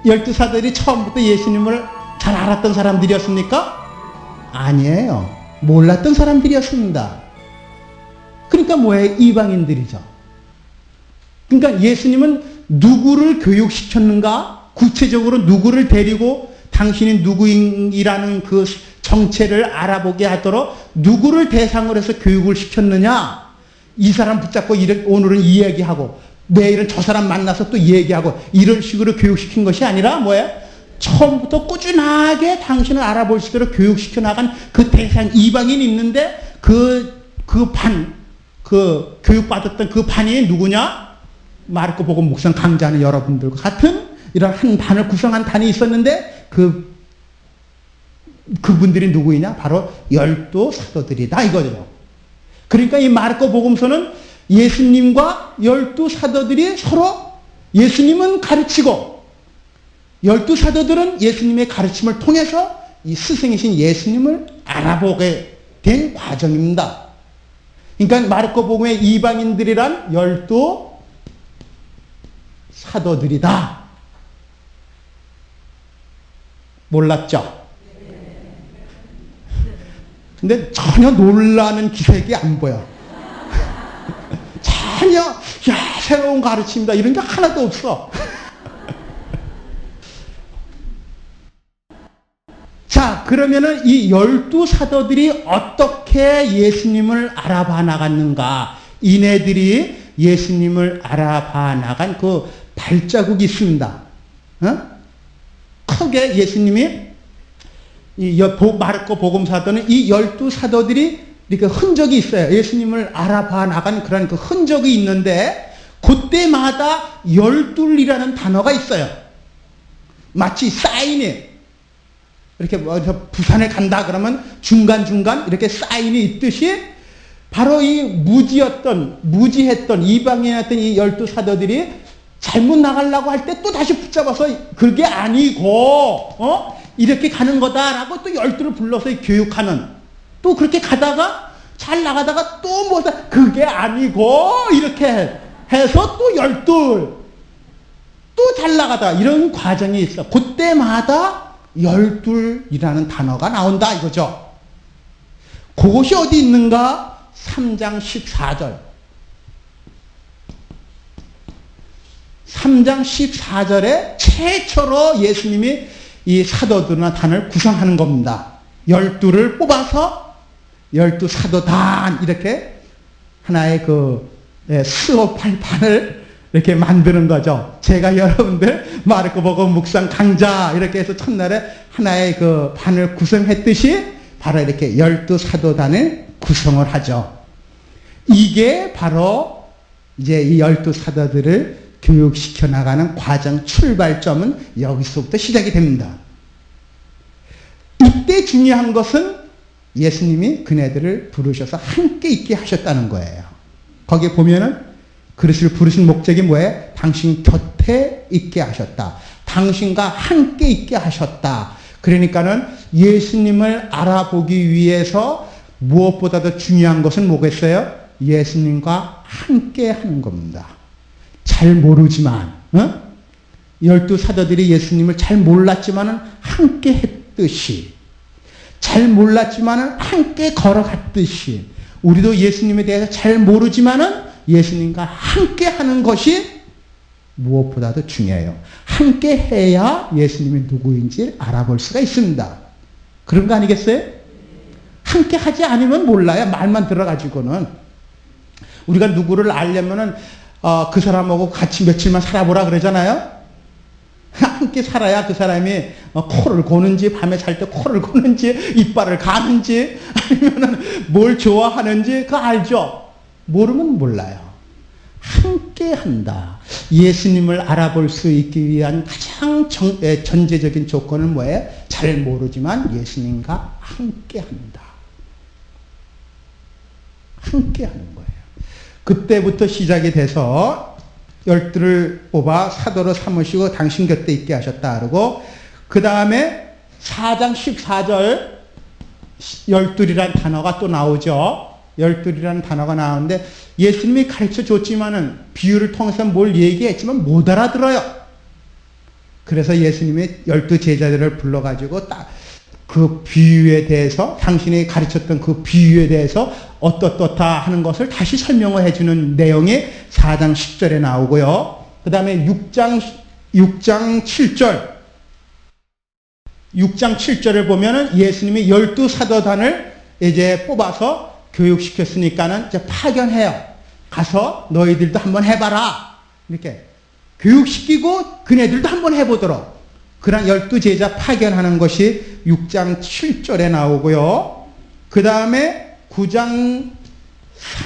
열두 사도들이 처음부터 예수님을 잘 알았던 사람들이었습니까? 아니에요. 몰랐던 사람들이었습니다. 그러니까 뭐예요? 이방인들이죠. 그러니까 예수님은 누구를 교육시켰는가? 구체적으로 누구를 데리고 당신이 누구이라는 그 정체를 알아보게 하도록 누구를 대상으로 해서 교육을 시켰느냐? 이 사람 붙잡고 오늘은 이 얘기하고 내일은 저 사람 만나서 또 얘기하고 이런 식으로 교육시킨 것이 아니라 뭐예요? 처음부터 꾸준하게 당신을 알아볼 수 있도록 교육시켜 나간 그 대상 이방인이 있는데 그 교육받았던 그 반이 누구냐? 마르코복음 묵상 강좌하는 여러분들과 같은 이런 한 반을 구성한 단이 있었는데 그분들이 누구이냐? 바로 열두 사도들이다 이거죠. 그러니까 이 마르코복음서는 예수님과 열두 사도들이 서로 예수님은 가르치고 열두 사도들은 예수님의 가르침을 통해서 이 스승이신 예수님을 알아보게 된 과정입니다. 그러니까 마르코복음의 이방인들이란 열두 사도들이다. 몰랐죠? 근데 전혀 놀라는 기색이 안 보여. 전혀 새로운 가르침이다 이런 게 하나도 없어. 자, 그러면은 이 열두 사도들이 어떻게 예수님을 알아봐 나갔는가? 이네들이 예수님을 알아봐 나간 그 발자국이 있습니다. 크게 예수님이 마르코 복음사도는 이 열두 사도들이 이렇게 흔적이 있어요. 예수님을 알아봐 나간 그런 그 흔적이 있는데 그때마다 열둘이라는 단어가 있어요. 마치 사인이 이렇게 부산에 간다 그러면 중간중간 이렇게 사인이 있듯이 바로 이 무지했던 이방인이었던 이 열두 사도들이 잘못 나가려고 할 때 또 다시 붙잡아서 그게 아니고 이렇게 가는 거다라고 또 열두를 불러서 교육하는, 또 그렇게 가다가 잘 나가다가 또 뭐다 그게 아니고 이렇게 해서 또 열둘 또 잘 나가다 이런 과정이 있어. 그때마다 열둘이라는 단어가 나온다 이거죠. 그것이 어디 있는가? 3장 14절. 3장 14절에 최초로 예수님이 이 사도들이나 단을 구성하는 겁니다. 열두를 뽑아서 열두 사도단 이렇게 하나의 수업할 이렇게 만드는 거죠. 제가 여러분들 마르코복음 묵상 강좌 이렇게 해서 첫날에 하나의 그 반을 구성했듯이 바로 이렇게 열두 사도단을 구성을 하죠. 이게 바로 이제 이 열두 사도들을 교육시켜 나가는 과정 출발점은 여기서부터 시작이 됩니다. 이때 중요한 것은 예수님이 그네들을 부르셔서 함께 있게 하셨다는 거예요. 거기에 보면은 그릇을 부르신 목적이 뭐예요? 당신 곁에 있게 하셨다. 당신과 함께 있게 하셨다. 그러니까는 예수님을 알아보기 위해서 무엇보다도 중요한 것은 뭐겠어요? 예수님과 함께 하는 겁니다. 잘 모르지만, 열두 사도들이 예수님을 잘 몰랐지만은 함께 했듯이, 잘 몰랐지만은 함께 걸어갔듯이, 우리도 예수님에 대해서 잘 모르지만은 예수님과 함께 하는 것이 무엇보다도 중요해요. 함께 해야 예수님이 누구인지 알아볼 수가 있습니다. 그런 거 아니겠어요? 함께 하지 않으면 몰라요. 말만 들어가지고는. 우리가 누구를 알려면은 그 사람하고 같이 며칠만 살아보라 그러잖아요. 함께 살아야 그 사람이 코를 고는지, 밤에 잘 때 코를 고는지, 이빨을 가는지, 아니면은 뭘 좋아하는지 그거 알죠? 모르면 몰라요. 함께 한다. 예수님을 알아볼 수 있기 위한 가장 전제적인 조건은 뭐예요? 잘 모르지만 예수님과 함께 한다. 함께 하는 거예요. 그때부터 시작이 돼서 열두를 뽑아 사도로 삼으시고 당신 곁에 있게 하셨다 그러고, 그 다음에 4장 14절 열둘이라는 단어가 또 나오죠. 열둘이라는 단어가 나오는데 예수님이 가르쳐 줬지만은 비유를 통해서 뭘 얘기했지만 못 알아들어요. 그래서 예수님이 12제자들을 불러가지고 딱 그 비유에 대해서 당신이 가르쳤던 그 비유에 대해서 어떻다 하는 것을 다시 설명을 해주는 내용이 4장 10절에 나오고요. 그 다음에 6장 7절 6장 7절을 보면은 예수님이 12사도단을 이제 뽑아서 교육시켰으니까는 이제 파견해요. 가서 너희들도 한번 해봐라. 이렇게 교육시키고 그네들도 한번 해보도록. 그런 12제자 파견하는 것이 6장 7절에 나오고요. 그 다음에 9장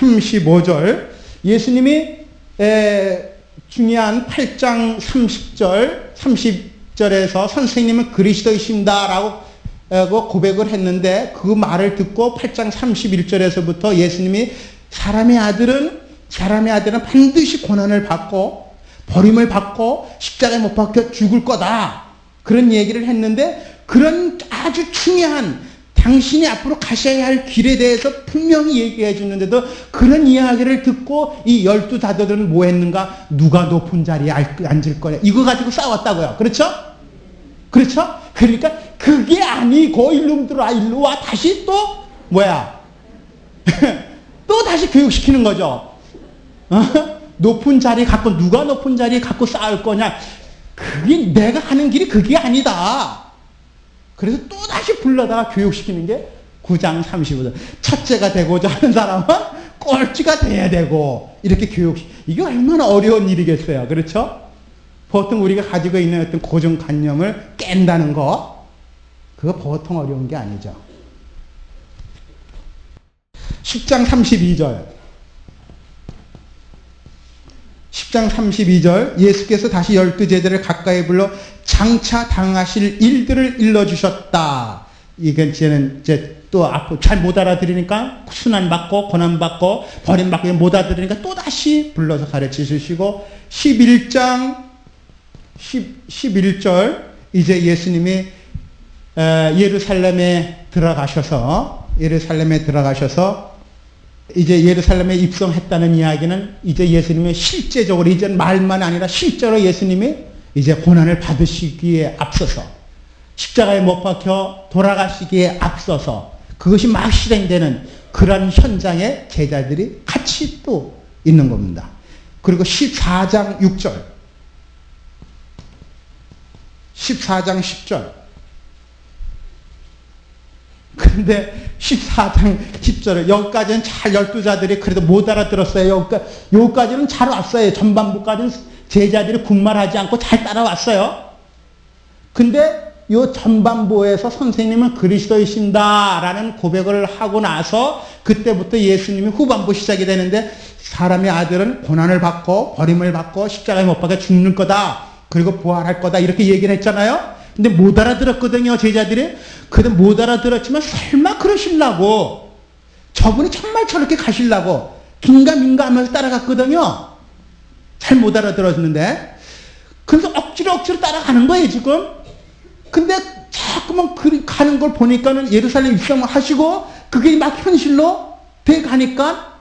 35절 예수님이 중요한 8장 30절에서 선생님은 그리스도이십니다라고 고백을 했는데 그 말을 듣고 8장 31절에서부터 예수님이 사람의 아들은 반드시 고난을 받고 버림을 받고 십자가에 못 박혀 죽을 거다. 그런 얘기를 했는데 그런 아주 중요한 당신이 앞으로 가셔야 할 길에 대해서 분명히 얘기해 주는데도 그런 이야기를 듣고 이 12사도들은 뭐 했는가? 누가 높은 자리에 앉을 거냐. 이거 가지고 싸웠다고요. 그렇죠? 그렇죠? 그러니까 그게 아니고 일로 와. 다시 또 뭐야? 또 다시 교육시키는 거죠. 높은 자리 갖고 누가 높은 자리 갖고 싸울 거냐? 그게 내가 하는 길이 그게 아니다. 그래서 또 다시 불러다가 교육시키는 게 9장 35절. 첫째가 되고자 하는 사람은 꼴찌가 돼야 되고 이렇게 이게 얼마나 어려운 일이겠어요. 그렇죠? 보통 우리가 가지고 있는 어떤 고정관념을 깬다는 거 그거 보통 어려운 게 아니죠. 10장 32절 10장 32절 예수께서 다시 12제자를 가까이 불러 장차 당하실 일들을 일러주셨다. 이건 이제 또 앞으로 잘 못 알아들으니까 순환받고 고난받고 버림받고 못 알아들으니까 또 다시 불러서 가르쳐 주시고 11장 11절 이제 예수님이 예루살렘에 들어가셔서 이제 예루살렘에 입성했다는 이야기는 이제 예수님이 실제적으로 이제는 말만 아니라 실제로 예수님이 이제 고난을 받으시기에 앞서서 십자가에 못 박혀 돌아가시기에 앞서서 그것이 막 실행되는 그런 현장에 제자들이 같이 또 있는 겁니다. 그리고 14장 6절 14장 10절 그런데 14장 10절에 여기까지는 잘 12자들이 그래도 못 알아들었어요. 여기까지는 잘 왔어요. 전반부까지는 제자들이 군말하지 않고 잘 따라왔어요. 근데 이 전반부에서 선생님은 그리스도이신다라는 고백을 하고 나서 그때부터 예수님이 후반부 시작이 되는데 사람의 아들은 고난을 받고 버림을 받고 십자가에 못 박혀 죽는 거다. 그리고 부활할 거다. 이렇게 얘기를 했잖아요. 근데 못 알아들었거든요, 제자들이. 근데 못 알아들었지만 설마 그러시려고 저분이 정말 저렇게 가시려고 긴가민가 하면서 따라갔거든요. 잘 못 알아들었는데. 그래서 억지로 따라가는 거예요, 지금. 근데 자꾸만 가는 걸 보니까는 예루살렘 입성을 하시고 그게 막 현실로 돼 가니까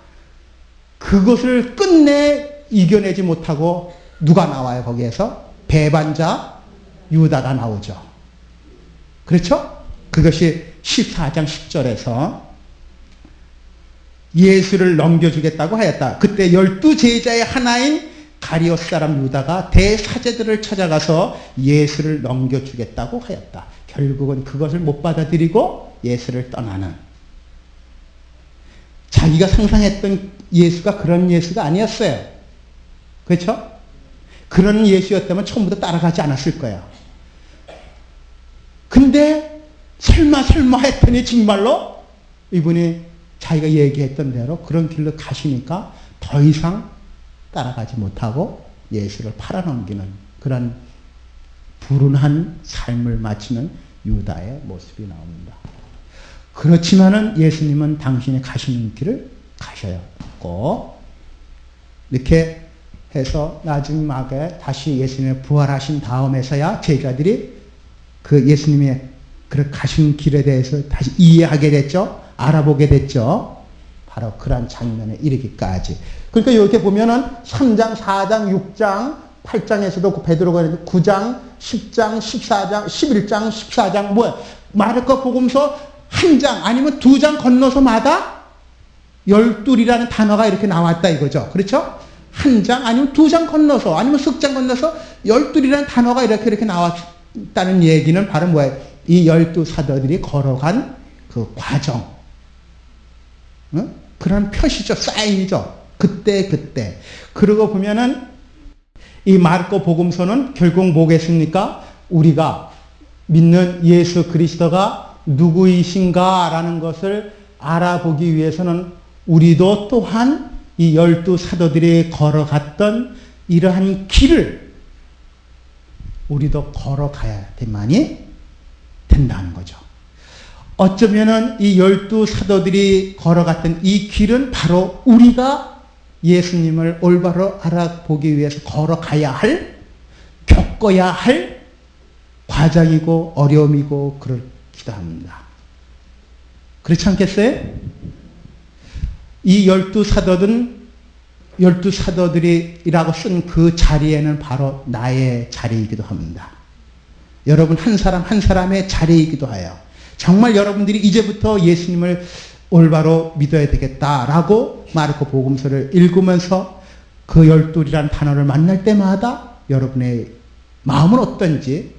그것을 끝내 이겨내지 못하고 누가 나와요, 거기에서? 배반자 유다가 나오죠. 그렇죠? 그것이 14장 10절에서 예수를 넘겨주겠다고 하였다. 그때 12제자의 하나인 가리옷 사람 유다가 대사제들을 찾아가서 예수를 넘겨주겠다고 하였다. 결국은 그것을 못 받아들이고 예수를 떠나는. 자기가 상상했던 예수가 그런 예수가 아니었어요. 그렇죠? 그런 예수였다면 처음부터 따라가지 않았을 거야. 근데 설마 했더니 정말로 이분이 자기가 얘기했던 대로 그런 길로 가시니까 더 이상 따라가지 못하고 예수를 팔아넘기는 그런 불운한 삶을 마치는 유다의 모습이 나옵니다. 그렇지만은 예수님은 당신이 가시는 길을 가셔야 하고 이렇게 해서 마지막에 다시 예수님이 부활하신 다음에서야 제자들이 그 예수님의 그 가신 길에 대해서 다시 이해하게 됐죠. 알아보게 됐죠. 바로 그런 장면에 이르기까지. 그러니까 이렇게 보면은 3장, 4장, 6장, 8장에서도 그 베드로가 9장, 10장, 14장, 11장, 14장 뭐야? 마르코 복음서 한 장 아니면 두 장 건너서마다 열둘이라는 단어가 이렇게 나왔다 이거죠. 그렇죠? 한 장 아니면 두 장 건너서 아니면 석 장 건너서 열둘이라는 단어가 이렇게 나왔다는 얘기는 바로 뭐예요? 이 12사도들이 걸어간 그 과정. 그런 표시죠. 사인이죠. 그때. 그러고 보면은 이 마르코 복음서는 결국 뭐겠습니까? 우리가 믿는 예수 그리스도가 누구이신가라는 것을 알아보기 위해서는 우리도 또한 이 12사도들이 걸어갔던 이러한 길을 우리도 걸어가야만이 된다는 거죠. 어쩌면은 이 12사도들이 걸어갔던 이 길은 바로 우리가 예수님을 올바로 알아보기 위해서 걸어가야 할, 겪어야 할 과정이고 어려움이고 그렇기도 합니다. 그렇지 않겠어요? 이 12사도들이라고 쓴 그 자리에는 바로 나의 자리이기도 합니다. 여러분 한 사람 한 사람의 자리이기도 해요. 정말 여러분들이 이제부터 예수님을 올바로 믿어야 되겠다라고 마르코 복음서를 읽으면서 그 열둘이라는 단어를 만날 때마다 여러분의 마음은 어떤지,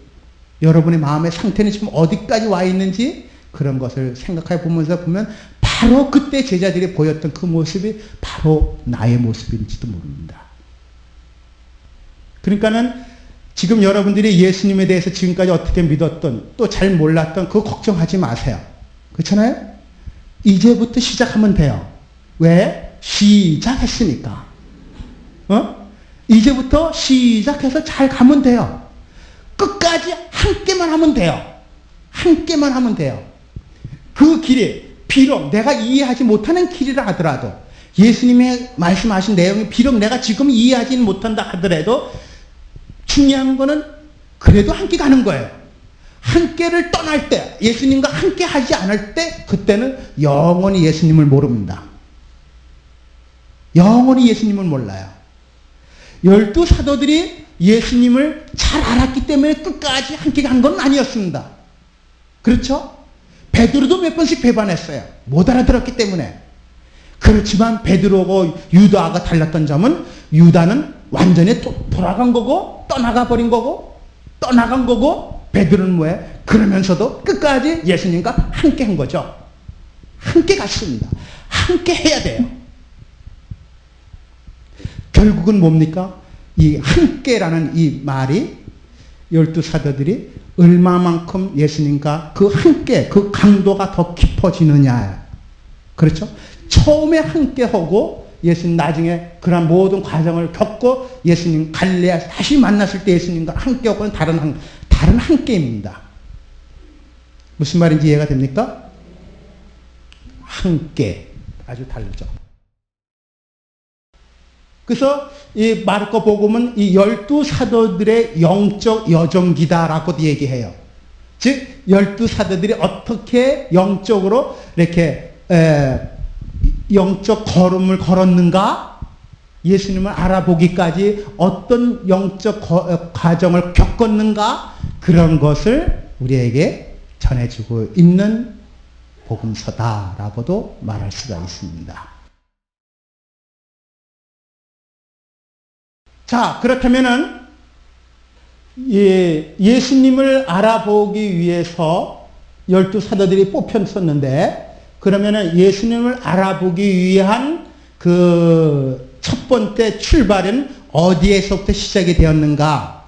여러분의 마음의 상태는 지금 어디까지 와 있는지 그런 것을 생각해 보면서 보면 바로 그때 제자들이 보였던 그 모습이 바로 나의 모습인지도 모릅니다. 그러니까는 지금 여러분들이 예수님에 대해서 지금까지 어떻게 믿었던 또 잘 몰랐던 그거 걱정하지 마세요. 그렇잖아요? 이제부터 시작하면 돼요. 왜? 시작했으니까. 이제부터 시작해서 잘 가면 돼요. 끝까지 함께만 하면 돼요. 함께만 하면 돼요. 그 길이 비록 내가 이해하지 못하는 길이라 하더라도 예수님의 말씀하신 내용이 비록 내가 지금 이해하지는 못한다 하더라도 중요한 거는 그래도 함께 가는 거예요. 함께를 떠날 때, 예수님과 함께 하지 않을 때 그때는 영원히 예수님을 모릅니다. 영원히 예수님을 몰라요. 12사도들이 예수님을 잘 알았기 때문에 끝까지 함께 간 건 아니었습니다. 그렇죠? 베드로도 몇 번씩 배반했어요. 못 알아들었기 때문에. 그렇지만 베드로하고 유다가 달랐던 점은 유다는 완전히 돌아간 거고 떠나가 버린 거고 떠나간 거고 베드로는 뭐예요? 그러면서도 끝까지 예수님과 함께 한 거죠. 함께 갔습니다. 함께 해야 돼요. 결국은 뭡니까? 이 함께라는 이 말이 12사도들이 얼마만큼 예수님과 그 함께, 그 강도가 더 깊어지느냐. 그렇죠? 처음에 함께하고 예수님 나중에 그런 모든 과정을 겪고 예수님 갈릴레아 다시 만났을 때 예수님과 함께하고는 다른 함께입니다. 무슨 말인지 이해가 됩니까? 함께. 아주 다르죠. 그래서 이 마르코 복음은 이 12사도들의 영적 여정기다라고도 얘기해요. 즉 12사도들이 어떻게 영적으로 이렇게 영적 걸음을 걸었는가, 예수님을 알아보기까지 어떤 영적 과정을 겪었는가, 그런 것을 우리에게 전해주고 있는 복음서다라고도 말할 수가 있습니다. 자, 그렇다면은 예수님을 알아보기 위해서 12사도들이 뽑혔었는데, 그러면은 예수님을 알아보기 위한 그 첫 번째 출발은 어디에서부터 시작이 되었는가?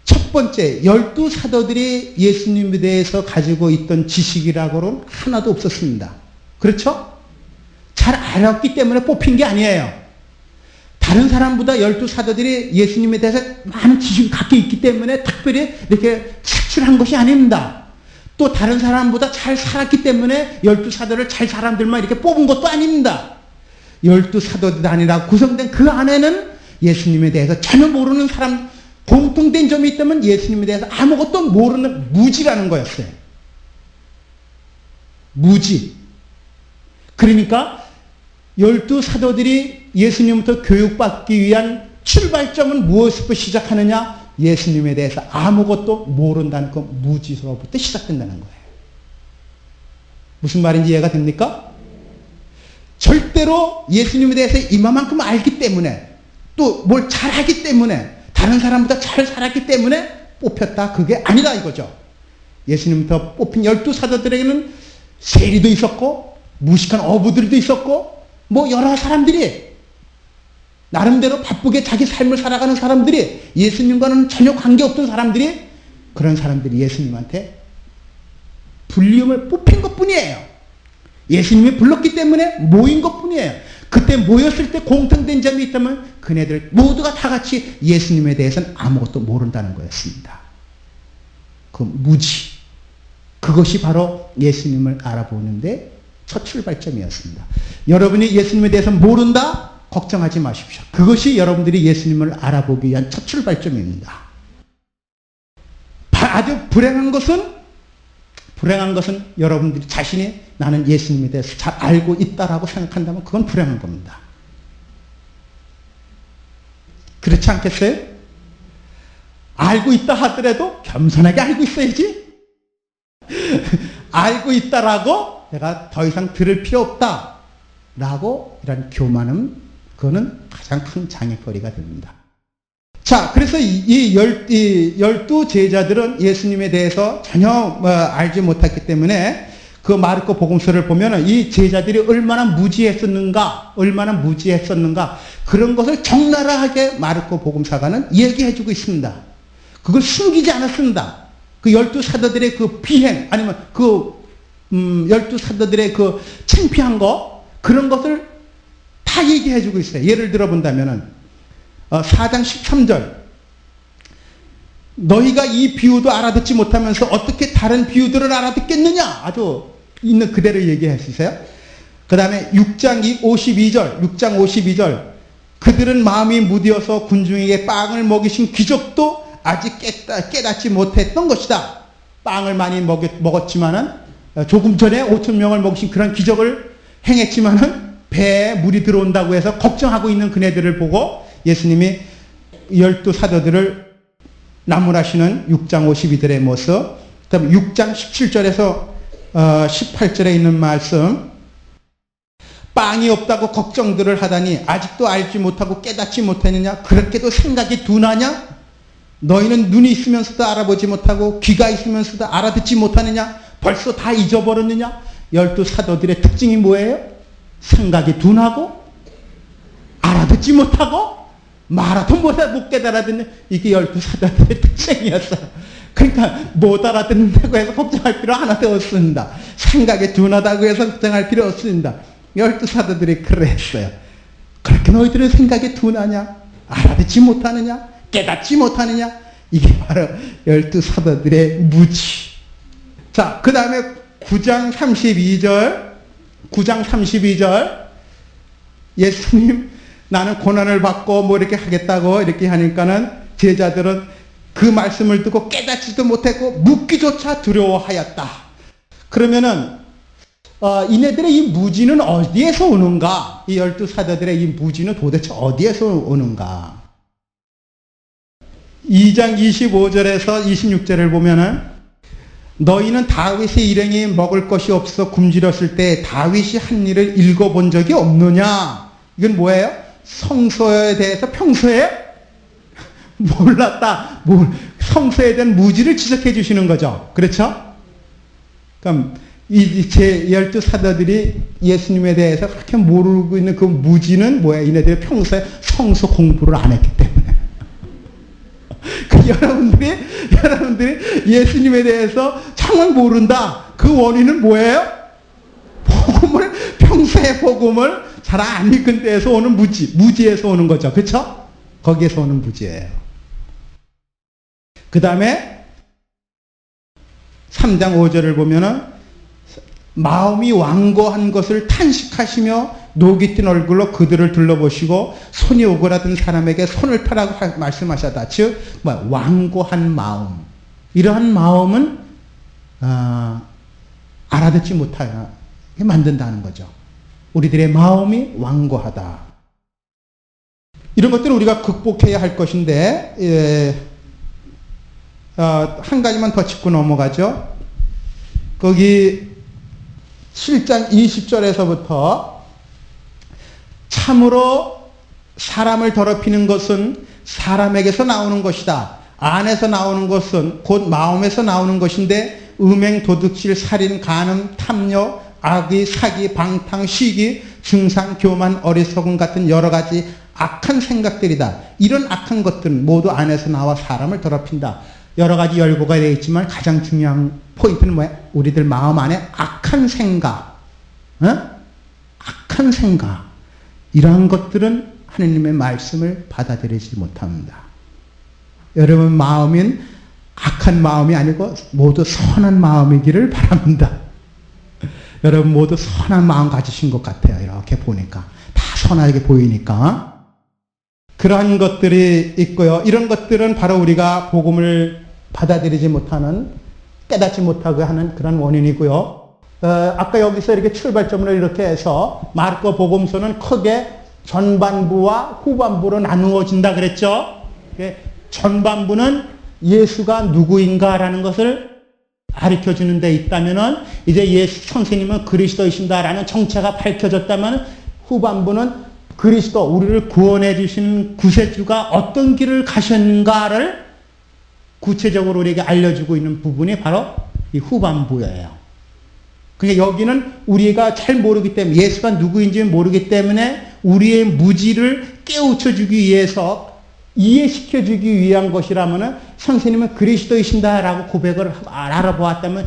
첫 번째, 12사도들이 예수님에 대해서 가지고 있던 지식이라고는 하나도 없었습니다. 그렇죠? 잘 알았기 때문에 뽑힌 게 아니에요. 다른 사람보다 12사도들이 예수님에 대해서 많은 지식을 갖고 있기 때문에 특별히 이렇게 색출한 것이 아닙니다. 또 다른 사람보다 잘 살았기 때문에 12사도를 잘 사람들만 이렇게 뽑은 것도 아닙니다. 12사도단이라 구성된 그 안에는 예수님에 대해서 전혀 모르는 사람, 공통된 점이 있다면 예수님에 대해서 아무것도 모르는 무지라는 거였어요. 무지. 그러니까 12사도들이 예수님부터 교육받기 위한 출발점은 무엇부터 시작하느냐? 예수님에 대해서 아무것도 모른다는 그 무지로부터 시작된다는 거예요. 무슨 말인지 이해가 됩니까? 절대로 예수님에 대해서 이만큼 알기 때문에, 또 뭘 잘하기 때문에, 다른 사람보다 잘 살았기 때문에 뽑혔다, 그게 아니다 이거죠. 예수님부터 뽑힌 12사도들에게는 세리도 있었고 무식한 어부들도 있었고 뭐 여러 사람들이 나름대로 바쁘게 자기 삶을 살아가는 사람들이, 예수님과는 전혀 관계없던 사람들이, 그런 사람들이 예수님한테 불리움을 뽑힌 것뿐이에요. 예수님이 불렀기 때문에 모인 것뿐이에요. 그때 모였을 때 공통된 점이 있다면 그네들 모두가 다 같이 예수님에 대해서는 아무것도 모른다는 거였습니다. 그 무지, 그것이 바로 예수님을 알아보는데 첫 출발점이었습니다. 여러분이 예수님에 대해서 모른다? 걱정하지 마십시오. 그것이 여러분들이 예수님을 알아보기 위한 첫 출발점입니다. 아주 불행한 것은 여러분들이 자신이 나는 예수님에 대해서 잘 알고 있다라고 생각한다면 그건 불행한 겁니다. 그렇지 않겠어요? 알고 있다 하더라도 겸손하게 알고 있어야지. 알고 있다라고 내가 더 이상 들을 필요 없다라고 이런 교만은, 그거는 가장 큰 장애거리가 됩니다. 자, 그래서 이 12 제자들은 예수님에 대해서 전혀 알지 못했기 때문에 그 마르코 복음서를 보면 이 제자들이 얼마나 무지했었는가, 그런 것을 적나라하게 마르코 복음사가는 얘기해주고 있습니다. 그걸 숨기지 않았습니다. 그 12사도들의 그 비행, 아니면 그 12사도들의 그 창피한 거, 그런 것을 다 얘기해주고 있어요. 예를 들어 본다면은 4장 13절, 너희가 이 비유도 알아듣지 못하면서 어떻게 다른 비유들을 알아듣겠느냐, 아주 있는 그대로 얘기할 수 있어요. 그 다음에 6장 52절, 그들은 마음이 무디어서 군중에게 빵을 먹이신 기적도 아직 깨닫지 못했던 것이다. 빵을 많이 먹었지만은, 조금 전에 5,000명을 먹이신 그런 기적을 행했지만은 배에 물이 들어온다고 해서 걱정하고 있는 그네들을 보고 예수님이 12사도들을 나무라시는 6장 52절의 모습, 그 다음에 6장 17절에서 18절에 있는 말씀, 빵이 없다고 걱정들을 하다니 아직도 알지 못하고 깨닫지 못했느냐? 그렇게도 생각이 둔하냐? 너희는 눈이 있으면서도 알아보지 못하고 귀가 있으면서도 알아듣지 못하느냐? 벌써 다 잊어버렸느냐? 12사도들의 특징이 뭐예요? 생각이 둔하고 알아듣지 못하고 말아도 못 깨달아듣는, 이게 12사도들의 특징이었어요. 그러니까 못 알아듣는다고 해서 걱정할 필요 하나도 없습니다. 생각이 둔하다고 해서 걱정할 필요 없습니다. 12사도들이 그랬어요. 그렇게 너희들은 생각이 둔하냐? 알아듣지 못하느냐? 깨닫지 못하느냐? 이게 바로 12사도들의 무지. 자, 그 다음에 9장 32절, 예수님 나는 고난을 받고 뭐 이렇게 하겠다고 이렇게 하니까는 제자들은 그 말씀을 듣고 깨닫지도 못했고 묻기조차 두려워하였다. 그러면은 이네들의 이 무지는 어디에서 오는가? 이 12사도들의 이 무지는 도대체 어디에서 오는가? 2장 25절에서 26절을 보면은, 너희는 다윗의 일행이 먹을 것이 없어 굶주렸을 때 다윗이 한 일을 읽어본 적이 없느냐? 이건 뭐예요? 성소에 대해서 평소에 몰랐다. 성소에 대한 무지를 지적해 주시는 거죠. 그렇죠? 그럼 제 12사도들이 예수님에 대해서 그렇게 모르고 있는 그 무지는 뭐예요? 이네들이 평소에 성소 공부를 안 했기 때문에. 여러분들이 예수님에 대해서 정말 모른다. 그 원인은 뭐예요? 평소에 복음을 잘 안 읽은 데에서 오는 무지에서 오는 거죠. 그렇죠? 거기에서 오는 무지예요. 그 다음에 3장 5절을 보면은, 마음이 완고한 것을 탄식하시며 녹이 tin 얼굴로 그들을 둘러보시고 손이 오그라든 사람에게 손을 펴라고 말씀하셨다. 즉 완고한 마음. 이러한 마음은 알아듣지 못하게 만든다는 거죠. 우리들의 마음이 완고하다. 이런 것들은 우리가 극복해야 할 것인데, 한 가지만 더 짚고 넘어가죠. 거기 7장 20절에서부터 참으로 사람을 더럽히는 것은 사람에게서 나오는 것이다. 안에서 나오는 것은 곧 마음에서 나오는 것인데 음행, 도둑질, 살인, 간음, 탐욕, 악의, 사기, 방탕, 시기, 증상, 교만, 어리석음 같은 여러 가지 악한 생각들이다. 이런 악한 것들은 모두 안에서 나와 사람을 더럽힌다. 여러 가지 열고가 되어 있지만 가장 중요한 포인트는 뭐야? 우리들 마음 안에 악한 생각, 악한 생각, 이러한 것들은 하느님의 말씀을 받아들이지 못합니다. 여러분 마음은 악한 마음이 아니고 모두 선한 마음이기를 바랍니다. 여러분 모두 선한 마음 가지신 것 같아요. 이렇게 보니까 다 선하게 보이니까. 그러한 것들이 있고요. 이런 것들은 바로 우리가 복음을 받아들이지 못하는, 깨닫지 못하게 하는 그런 원인이고요. 아까 여기서 이렇게 출발점으로 이렇게 해서 마르코 복음서는 크게 전반부와 후반부로 나누어진다 그랬죠. 전반부는 예수가 누구인가라는 것을 가르쳐주는 데 있다면은, 이제 예수 선생님은 그리스도이신다라는 정체가 밝혀졌다면, 후반부는 그리스도, 우리를 구원해 주시는 구세주가 어떤 길을 가셨는가를 구체적으로 우리에게 알려주고 있는 부분이 바로 이 후반부예요. 그러니까 여기는 우리가 잘 모르기 때문에, 예수가 누구인지 모르기 때문에 우리의 무지를 깨우쳐주기 위해서, 이해시켜주기 위한 것이라면 선생님은 그리스도이신다라고 고백을 알아보았다면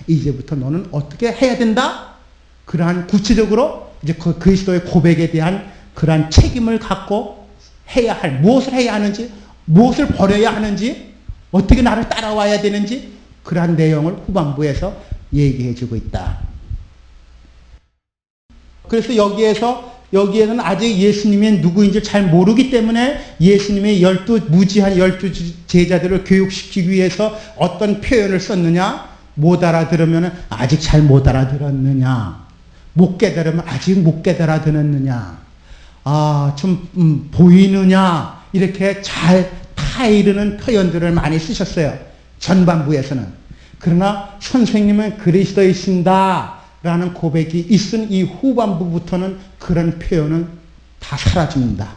이제부터 너는 어떻게 해야 된다? 그러한 구체적으로 이제 그 그리스도의 고백에 대한 그러한 책임을 갖고 해야 할, 무엇을 해야 하는지, 무엇을 버려야 하는지, 어떻게 나를 따라와야 되는지, 그러한 내용을 후반부에서 얘기해주고 있다. 그래서 여기에는 아직 예수님이 누구인지 잘 모르기 때문에 예수님의 무지한 12 제자들을 교육시키기 위해서 어떤 표현을 썼느냐, 못 알아들으면 아직 잘 못 알아들었느냐, 못 깨달으면 아직 못 깨달아들었느냐, 좀 보이느냐, 이렇게 잘 타이르는 표현들을 많이 쓰셨어요. 전반부에서는. 그러나 선생님은 그리스도이신다 라는 고백이 있은 이 후반부부터는 그런 표현은 다 사라집니다.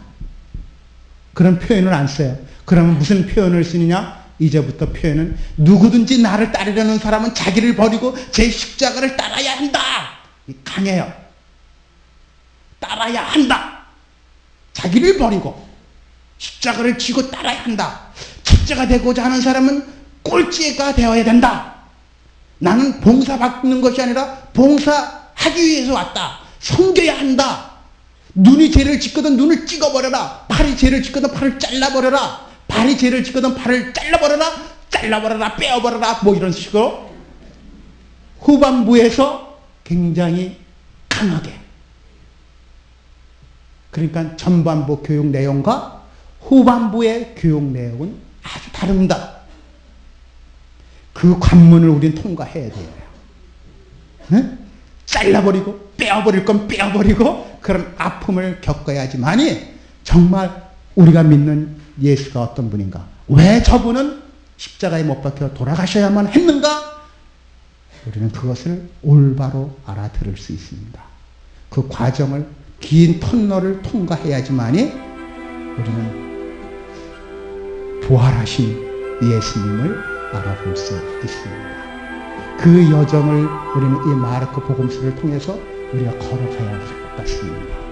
그런 표현을 안 써요. 그러면 무슨 표현을 쓰느냐? 이제부터 표현은 누구든지 나를 따르려는 사람은 자기를 버리고 제 십자가를 따라야 한다. 강해요. 따라야 한다. 자기를 버리고 십자가를 지고 따라야 한다. 첫째가 되고자 하는 사람은 꼴찌가 되어야 된다. 나는 봉사 받는 것이 아니라 봉사하기 위해서 왔다. 섬겨야 한다. 눈이 죄를 짓거든 눈을 찍어버려라. 팔이 죄를 짓거든 팔을 잘라버려라. 발이 죄를 짓거든 발을 잘라버려라. 빼어버려라. 뭐 이런 식으로 후반부에서 굉장히 강하게. 그러니까 전반부 교육 내용과 후반부의 교육 내용은 아주 다릅니다. 그 관문을 우리는 통과해야 돼요. 네? 잘라버리고 빼어버릴 건 빼어버리고 그런 아픔을 겪어야지만이 정말 우리가 믿는 예수가 어떤 분인가, 왜 저분은 십자가에 못 박혀 돌아가셔야만 했는가, 우리는 그것을 올바로 알아들을 수 있습니다. 그 과정을, 긴 터널을 통과해야지만이 우리는 부활하신 예수님을 알아볼 수 있습니다. 그 여정을 우리는 이 마르코 복음서를 통해서 우리가 걸어가야 할 것 같습니다.